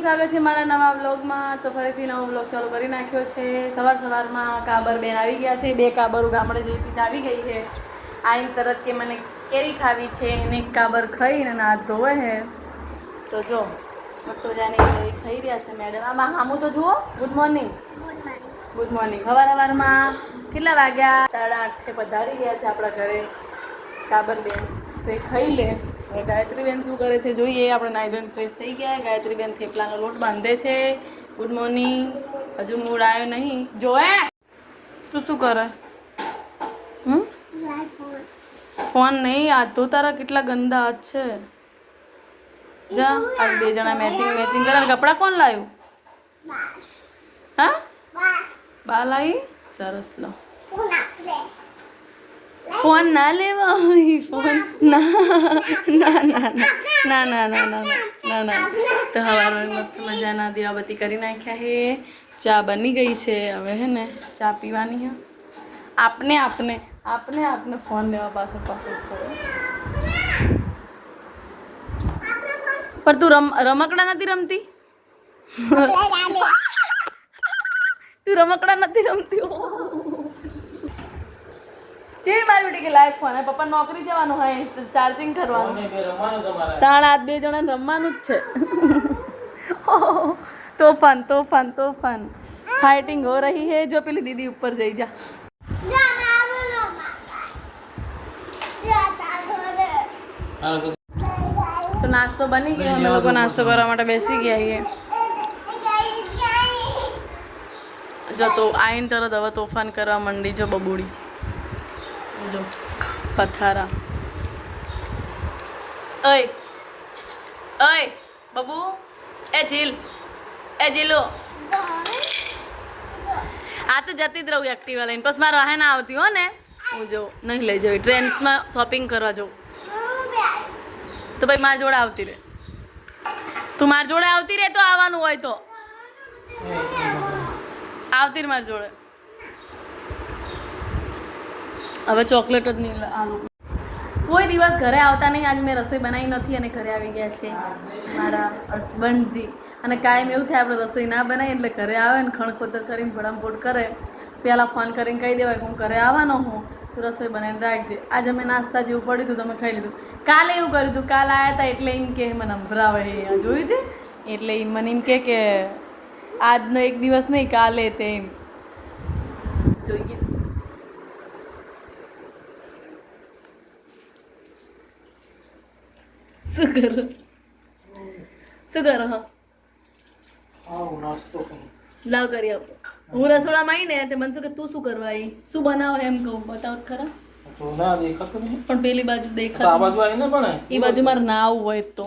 સ્વાગત છે મારા નવા વ્લોગમાં। તો ફરીથી નવો વ્લોગ ચાલુ કરી નાખ્યો છે। સવારમાં કાબર બેન આવી ગયા છે। 2 કાબરો ગામડે જઈથી આવી ગઈ છે। આઈને તરત કે મને કેરી ખાવી છે એને કાબર ખાઈને હાથ ધોવે છે। તો જો મસ્ત મજાની કેરી ખાઈ રહ્યા છે મેડમ। આમાં હામું તો જુઓ। Good morning. Good morning. સવારમાં કેટલા વાગ્યા? 8:30 પધારી ગયા છે આપણા ઘરે કાબર બેન। તે ખાઈ લે। હવે ગાયત્રી બેન શું કરે છે જોઈએ। આપણે નાઈ ધોઈને ફ્રેશ થઈ ગયા। ગાયત્રી બેન થેપલાનો લોટ બાંધે છે। Good morning. હજુ મૂડ આવ્યો નહીં જોએ। તું શું કરે? ફોન નહીં, હાથ ધો। તારા કેટલા ગંદા હાથ છે। જા આ 2 જણા મેચિંગ કરે। કપડાં કોણ લાવ્યું? હા બા લાવી। સરસ લો। ફોન ના લેવા હોય। ફોન ના ના ના ના ના ના ના ના ના। તો સવારમાં મસ્ત મજાના દીવાબત્તી કરી નાખ્યા છે। ચા બની ગઈ છે। હવે હે ને ચા પીવાની છે। આપને ફોન લેવા પાછળ પર તું રમકડા નથી રમતી? તું રમકડા નથી રમતી? ચેવી મારી બેટી કે લાઈવ ફોન હે। પપ્પા નોકરી જવાનું હોય ચાર્જિંગ કરવાનું। તાણ આ 2 જણાને રમવાનું જ છે। તોફાન फाइटिंग हो रही है। जो પેલી દીદી ઉપર જઈ જા। તો નાસ્તો બની ગયો। અમે લોકો નાસ્તો કરવા માટે બેસી ગયા છીએ। જો તો આઈન તરત હવે તોફાન કરવા માંડી। જો બબુડી જો પથારા। ઓય બબુ એ જીલો આ તો જતી જ રહું એક્ટિવા લઈને। પછી મારે વાહે ના આવતી હો ને। હું જો નહીં લઈ જવી। ટ્રેન્ડ્સમાં શોપિંગ કરવા જાઉં તો ભાઈ મારી જોડે આવતી રહે। તું મારી જોડે આવતી રહે તો આવવાનું હોય તો આવતી મારી જોડે। હવે ચોકલેટ જ નહીં આલું। કોઈ દિવસ ઘરે આવતા નહીં। આજે મેં રસોઈ બનાવી નથી અને ઘરે આવી ગયા છે મારા હસબન્ડજી। અને કાયમ એવું થાય આપણે રસોઈ ના બનાવીએ એટલે ઘરે આવે ને ખણખોતર કરીને ભડામપોટ કરે। પહેલાં ફોન કરીને કહી દેવાય કે હું ઘરે આવવાનો હું, તું રસોઈ બનાવીને રાખજે। આજે અમે નાસ્તા જેવું પડ્યું હતું તમે ખાઈ લીધું। કાલે એવું કર્યું હતું। કાલે આવ્યા હતા એટલે એમ કે મને સંભળાવે હે જોયું તે। એટલે મને એમ કે આજનો એક દિવસ નહીં કાલે તે એમ જોઈએ। શું કરો હા લાવ કરી આપો। હું રસોડામાં આવી ને તે મને શું કે તું શું કરવા આવી? શું બનાવો એમ કહું બતાવ ખરા। પણ પેલી બાજુ દેખાતું એ બાજુ મારે ના આવવું હોય તો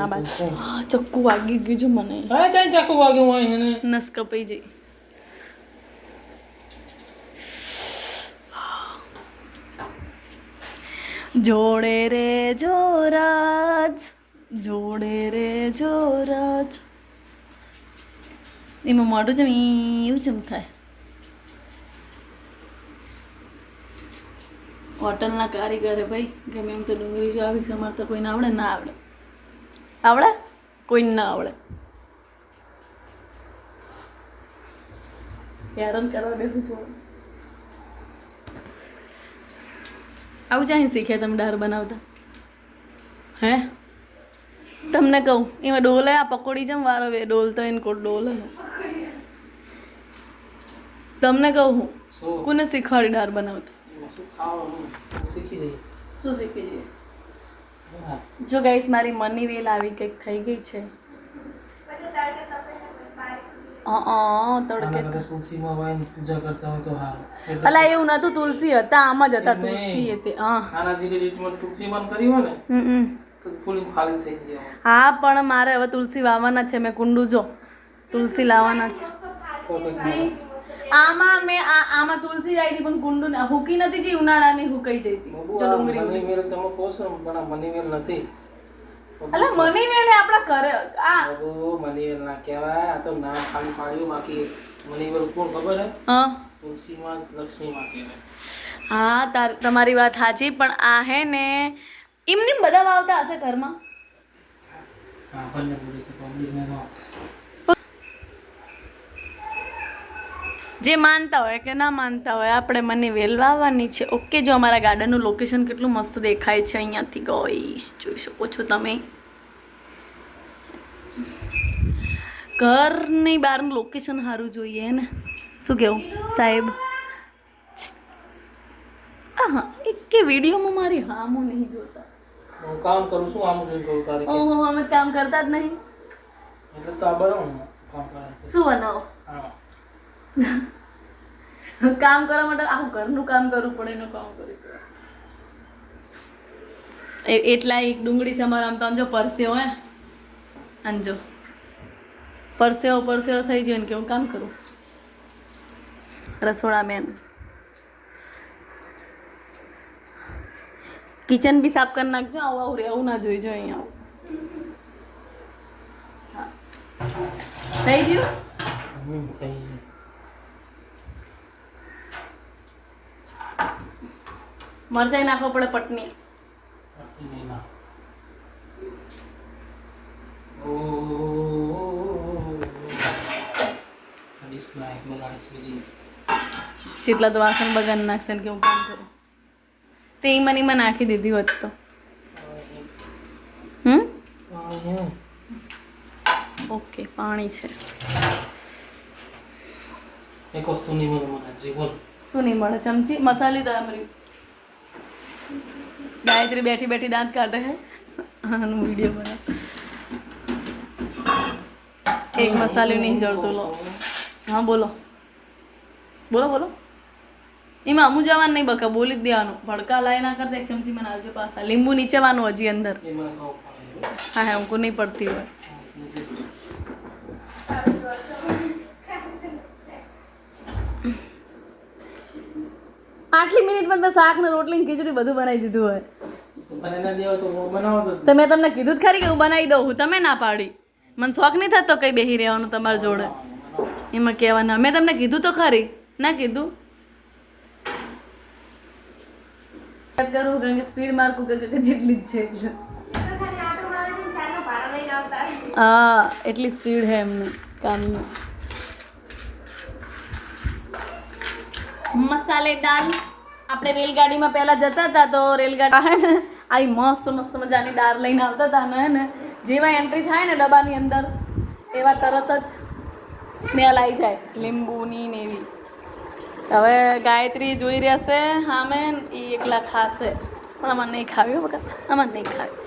આ બાજુ ચક્કુ વાગી ગયું છે મને। નસ કપાઈ જઈ। જોડે રે જોરાજ એમાં મોઢું છે એવું ચમ થાય। હોટલના કારીગર ભાઈ ગમે એમ તો ડુંગળી જો આવી છે। અમારે તો કોઈને આવડે ના આવડે કોઈને ના આવડે। હેરાન કરવા બેઠું છું। આવું ચાહી શીખ્યા તમે દાળ બનાવતા? હે તમને કહું એમાં ડોલે આ પકોડી જેમ વારો ડોલ તો એને કોટ ડોલે। તમને કહું હું કોને શીખવાડી દાળ બનાવતા? શું શીખી જઈએ? જો ગાઈસ મારી મની વેલ આવી કંઈક થઈ ગઈ છે। તડકે અલા એવું નતું। તુલસી હતા આમ જ હતા। તુલસી હતી હા પણ મારે હવે તુલસી વાવવાના છે। મેં કુંડું જો તુલસી લાવવાના છે। આમાં તુલસી આવી હતી પણ કુંડું હુકી નથી જઈ। ઉનાળાની હુકાઈ જઈ હતી જો ડુંગળી અલા મની વેલ આપણા ઘરે આ મની વેલ ના કહેવાય। આ તો નામ ખાલી પાડ્યું। બાકી મની વેલ કોણ ખબર હે? હા તુલસીમાં લક્ષ્મીમાં કહેવાય। હા તમારી વાત સાચી પણ આ હે ને એમની બધા વાવતા હશે ઘરમાં। જે માનતા હોય કે ના માનતા હોય, આપણે મને વેલવા આવવાની છે. ઓકે, જો અમારા ગાર્ડનનું લોકેશન કેટલું મસ્ત દેખાય છે અહીંયાથી ગાઈસ, જોઈ શકો છો તમે. ઘરની બહારનું લોકેશન સારું જોઈએ ને, શું કેવું સાહેબ? હા, એક કે વિડીયોમાં મારી હામું નહીં જોતા. હું કામ કરું છું, આમ જોઈને કહું તારે કે ઓહો, અમે કામ કરતા જ નહીં. એટલે તો આ બનાવું કામ કરે. શું બનાવો? હા, કામ કરવા માટે આખું ઘરનું કામ કરવું પડે, એનું કામ કરવું પડે. એટલા એક ડુંગળી સમાર આમ તો આમ જો પરસેવો હે, આંજો પરસેવો થઈ ગયો ને કે હું કામ કરું. રસોડા મેન કિચન બી સાફ કરી નાખજો. આવું આવું રહેવું ના જોઈજો અહીંયા. થઈ ગયું? થઈ ગયું. મરચાઈ નાખવો પડે પટની. જેટલા તો વાસણ બગાડ નાખશે ને કે હું કામ કરું. તે મને નાખી દીધી હોત તો. ઓકે, પાણી છે. એક વસ્તુ નહીં મળે મને જીવન. શું નહીં મળે? ચમચી મસાલી તો અમારી ગાયત્રી બેઠી બેઠી દાંત કાઢે હે. આનું વિડીયો બને. એક મસાલો નહીં જળતું. લો, હા બોલો બોલો બોલો. એમાં અમુ જવાનું નહીં, બકા બોલી જ દેવાનું. ભડકા લાય ના કરતા એક ચમચી મને આવજો પાછા. લીંબુ નીચેવાનું હજી અંદર. હા હા, હું નહીં પડતી હોય. આટલી મિનિટમાં તો શાક ને રોટલી ને ખીચડી બધું બનાવી દીધું હોય. તો મેં તમને કીધું જ ખરી કે હું બનાવી દઉં. હું તમે ના પાડી. મને શોખ નહીં થતો કઈ બેસી રહેવાનું તમારી જોડે. એમાં કહેવાના મેં તમને કીધું તો ખરી, ના કીધું? કરું કારણ કે સ્પીડ માર્કું કે જેટલી જ છે. હા, એટલી સ્પીડ હે એમને કામની. મસાલેદાર. આપણે રેલગાડીમાં પહેલા જતા હતા તો રેલગાડી હે ને આવી મસ્ત મસ્ત મજાની દાળ લઈને આવતા હતા ને, હે ને જેવા એન્ટ્રી થાય ને ડબ્બાની અંદર એવા તરત જ સ્મેલ આવી જાય લીંબુની ને એવી. હવે ગાયત્રી જોઈ રહેશે સામે, એ એકલા ખાશે પણ અમારે નહીં ખાવી વખત, અમારે નહીં ખાવી.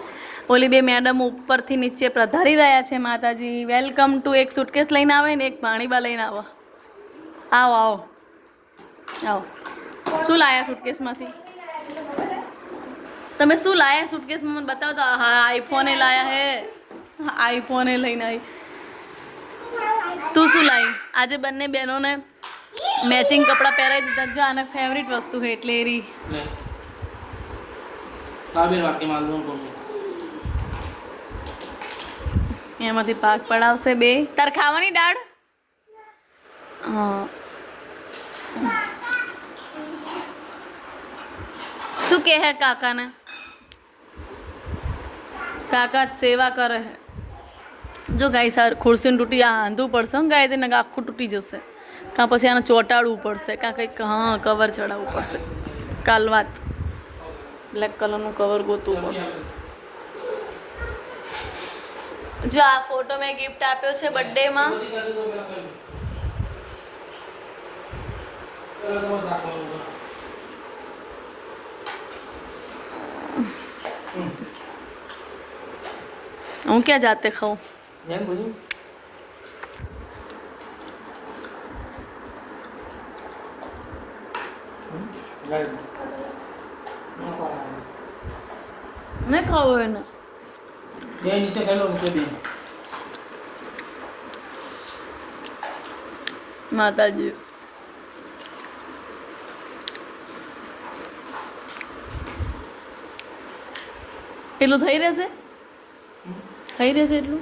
ઓલી બે મેડમ ઉપરથી નીચે પધારી રહ્યા છે. માતાજી વેલકમ ટુ. એક સુટકેસ લઈને આવે ને એક પાણીબા લઈને આવો. આવો આવો આવો. શું લાયા સુટકેસમાંથી? તમે શું લાયા સુટકેસમાં મને બતાવો તો. હા, આઈફોને લાયા હે. આઈફોને લઈને આવી. તું શું લાવી? આજે બંને બહેનોને મેચિંગ કપડાં પહેરાવી દીધા. જો આને ફેવરિટ વસ્તુ છે એટલે એરી એમાંથી પાક પડાવશે બે. તાર ખાવાની દાળ? હા. શું કહે હે કાકાને? કાકા સેવા કરે હે. જો ગાય સર ખુરશીને તૂટી આ આંધવું પડશે ને ગાય તેને આખું તૂટી જશે. કાં પછી આને ચોંટાડવું પડશે, કાં કંઈક હા કવર ચડાવવું પડશે. કાલ વાત બ્લેક કલરનું કવર ગોતવું પડશે. જો આ ફોટો મેં ગિફ્ટ આપ્યો છે બર્થડેમાં. હું ક્યાં જાતે ખાઉં? મેં ખાવું એને નીચે ગયેલો નીચે બેન. માતાજી એટલું થઈ રહેશે? થઈ રહેશે એટલું?